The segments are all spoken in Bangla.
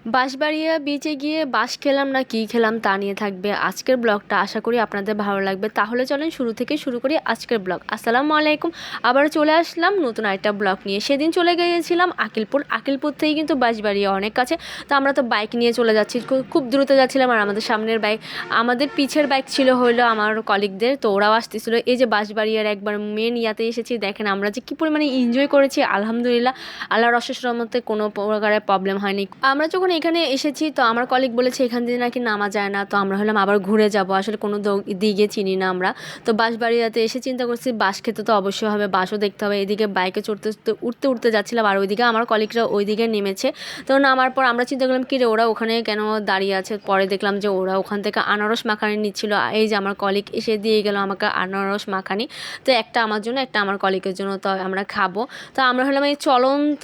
বাঁশবাড়িয়া বিচে গিয়ে বাঁশ খেলাম না কি খেলাম তা নিয়ে থাকবে আজকের ব্লগটা। আশা করি আপনাদের ভালো লাগবে। তাহলে চলেন শুরু থেকে শুরু করি আজকের ব্লগ। আসসালামু আলাইকুম, আবার চলে আসলাম নতুন একটা ব্লগ নিয়ে। সেদিন চলে গিয়েছিলাম আকিলপুর থেকে কিন্তু বাঁশবাড়িয়া অনেক কাছে। তো আমরা তো বাইক নিয়ে চলে যাচ্ছি, খুব দ্রুত যাচ্ছিলাম। আর আমাদের পিছের বাইক ছিল হইলো আমার কলিগদের, তো ওরাও আসতেছিল। এই যে বাঁশবাড়িয়ার একবার মেন ইয়াতে এসেছি, দেখেন আমরা যে কী পরিমাণে এনজয় করেছি। আলহামদুলিল্লাহ, আল্লাহর অশেষ রহমতে কোনো প্রকারের প্রবলেম হয়নি। আমরা যখন এখানে এসেছি তো আমার কলিগ বলেছে এখান দিয়ে নাকি নামা যায় না, তো আমরা হলাম আবার ঘুরে যাব। আসলে কোনো দিকে চিনি না আমরা। তো বাঁশবাড়িয়াতে এসে চিন্তা করছি বাঁশ খেতে তো অবশ্যই হবে, বাঁশও দেখতে হবে। এদিকে বাইকে উঠতে যাচ্ছিলাম, আর ওইদিকে আমার কলিগরা ওইদিকে নেমেছে। তো নামার পর আমরা চিন্তা করলাম কি রে ওরা ওখানে কেন দাঁড়িয়ে আছে। পরে দেখলাম যে ওরা ওখান থেকে আনারস মাখানি নিচ্ছিল। এই যে আমার কলিগ এসে দিয়ে গেল আমাকে আনারস মাখানি। তো একটা আমার জন্য, একটা আমার কলিগের জন্য, তো আমরা খাবো। তো আমরা হলাম এই চলন্ত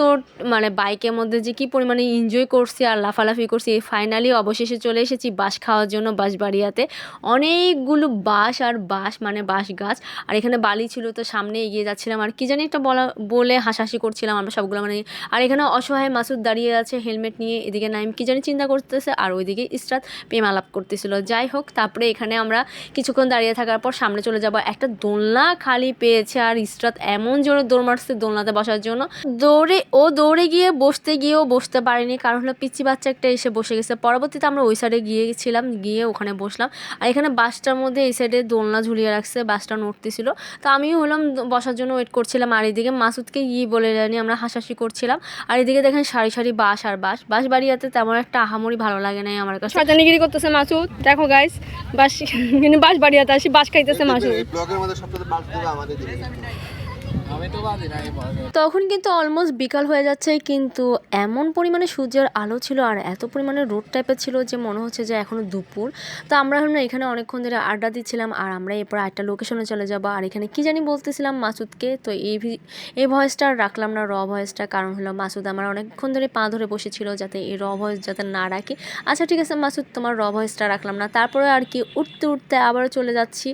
মানে বাইকের মধ্যে যে কী পরিমাণে এনজয় করছি আর লাফালাফি করছি। ফাইনালি অবশেষে চলে এসেছি বাঁশ খাওয়ার জন্য বাঁশবাড়িয়াতে। অনেকগুলো বাঁশ আর বাঁশ গাছ, আর এখানে বালি ছিল। তো সামনে এগিয়ে যাচ্ছিলাম আর কি জানি একটা বলে হাসাহাসি করছিলাম আমরা সবগুলো মানে। আর এখানে অসহায় মাসুদ দাঁড়িয়ে আছে হেলমেট নিয়ে, এদিকে নাইম কি জানি চিন্তা করতেছে, আর ওইদিকে ইসরাত প্রেম আলাপ করতেছিল। যাই হোক, তারপরে এখানে আমরা কিছুক্ষণ দাঁড়িয়ে থাকার পর সামনে চলে যাব। একটা দোলনা খালি পেয়েছে, আর ইসরাত এমন জোরে দৌড় মারছে দোলনাতে বসার জন্য। দৌড়ে গিয়ে বসতে গিয়েও বসতে পারেনি, কারণ হলো পিচ্চি বাচ্চা একটা এসে বসে গেছে। পরবর্তীতে আমরা ওই সাইডে গিয়েছিলাম, গিয়ে ওখানে বসলাম। আর এখানে বাসটার মধ্যে এই সাইডে দোলনা ঝুলিয়ে রাখছে, বাসটা নড়তেছিল। তো আমিও হলাম বসার জন্য ওয়েট করছিলাম। আর এদিকে মাসুদকে বলে জানি আমরা হাসাহাসি করছিলাম। আর এদিকে দেখেন সারি সারি বাঁশ আর বাঁশবাড়িয়াতে তেমন একটা আহামরি ভালো লাগে নাই আমার কাছে। শয়তানিগিরি করতেছে মাসুদ, দেখো গাইস বাঁশবাড়িয়াতে আসি বাঁশ খাইতেছে মাসুদ। তখন কিন্তু অলমোস্ট বিকাল হয়ে যাচ্ছে, কিন্তু এমন পরিমাণে সূর্যের আলো ছিল আর এত পরিমাণে রোদ টাইপের ছিল যে মনে হচ্ছে যে এখনও দুপুর। তো আমরা হলাম এখানে অনেকক্ষণ ধরে আড্ডা দিচ্ছিলাম, আর আমরা এরপর একটা লোকেশনে চলে যাবো। আর এখানে কি জানি বলতেছিলাম মাসুদকে, তো এই ভয়েসটা আর রাখলাম না, ভয়েসটা। কারণ হলো মাসুদ আমার অনেকক্ষণ ধরে পা ধরে বসেছিল যাতে এই ভয়েস যাতে না রাখি। আচ্ছা ঠিক আছে মাসুদ, তোমার ভয়েসটা রাখলাম না। তারপরে আর কি উঠতে আবারও চলে যাচ্ছি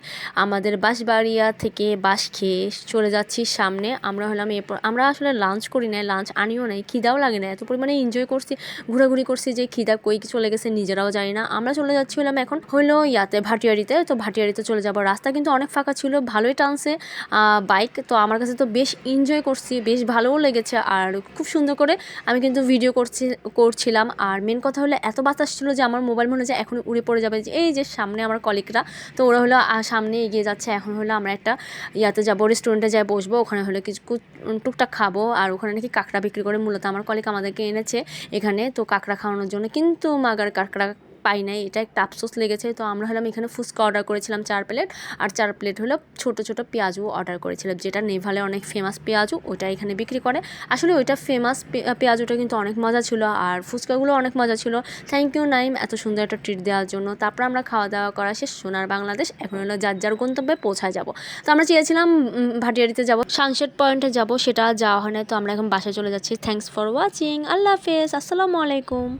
আমাদের বাঁশবাড়িয়া থেকে বাঁশ খেয়ে চলে যাচ্ছি সামনে। আমরা হলাম এরপর আমরা আসলে লাঞ্চ করি নাই, লাঞ্চ আনিও নাই, খিদাও লাগে না। এত পরিমাণে এনজয় করছি, ঘোরাঘুরি করছি যে খিদা কই চলে গেছে নিজেরাও জানি না। আমরা চলে যাচ্ছিলাম এখন হইলো ভাটিয়ারিতে। তো ভাটিয়ারিতে চলে যাব। রাস্তা কিন্তু অনেক ফাঁকা ছিল, ভালোই টানছে বাইক। তো আমার কাছে তো বেশ এনজয় করছি, বেশ ভালোও লেগেছে। আর খুব সুন্দর করে আমি কিন্তু ভিডিও করছিলাম। আর মেন কথা হলো এত বাতাস ছিল যে আমার মোবাইল মনে হয় এখন উড়ে পড়ে যাবে। এই যে সামনে আমার কলিগরা, তো ওরা হলো সামনে এগিয়ে যাচ্ছে। এখন হলো আমরা একটা যাবো, রেস্টুরেন্টে যাই বসবো। ওখানে হলে কিছু টুকটাক খাবো। আর ওখানে নাকি কাঁকড়া বিক্রি করে, মূলত আমার কলিগ আমাদেরকে এনেছে এখানে তো কাঁকড়া খাওয়ানোর জন্য, কিন্তু মাগার কাঁকড়া পাই নাই, এটা একটা আফসোস লেগেছে। তো আমরা হলাম এখানে ফুচকা অর্ডার করেছিলাম 4 প্লেট, আর 4 প্লেট হলো ছোট পেঁয়াজু অর্ডার করেছিলাম, যেটা নেভালে অনেক ফেমাস পেঁয়াজু, ওটা এখানে বিক্রি করে। আসলে ওইটা ফেমাস পেঁয়াজুটা কিন্তু অনেক মজা ছিল, আর ফুচকাগুলো অনেক মজা ছিল। থ্যাংক ইউ নাইম এত সুন্দর একটা ট্রিট দেওয়ার জন্য। তারপর আমরা খাওয়া দাওয়া করা শেষ, সোনার বাংলাদেশ। এখন হলো যার গন্তব্যে পৌঁছায় যাব। তো আমরা চেয়েছিলাম ভাটিয়ারিতে যাব, সানসেট পয়েন্টে যাব, সেটা যাওয়া হয় না। তো আমরা এখন বাসায় চলে যাচ্ছি। থ্যাংকস ফর ওয়াচিং, আল্লাহ হাফেজ, আসসালামু আলাইকুম।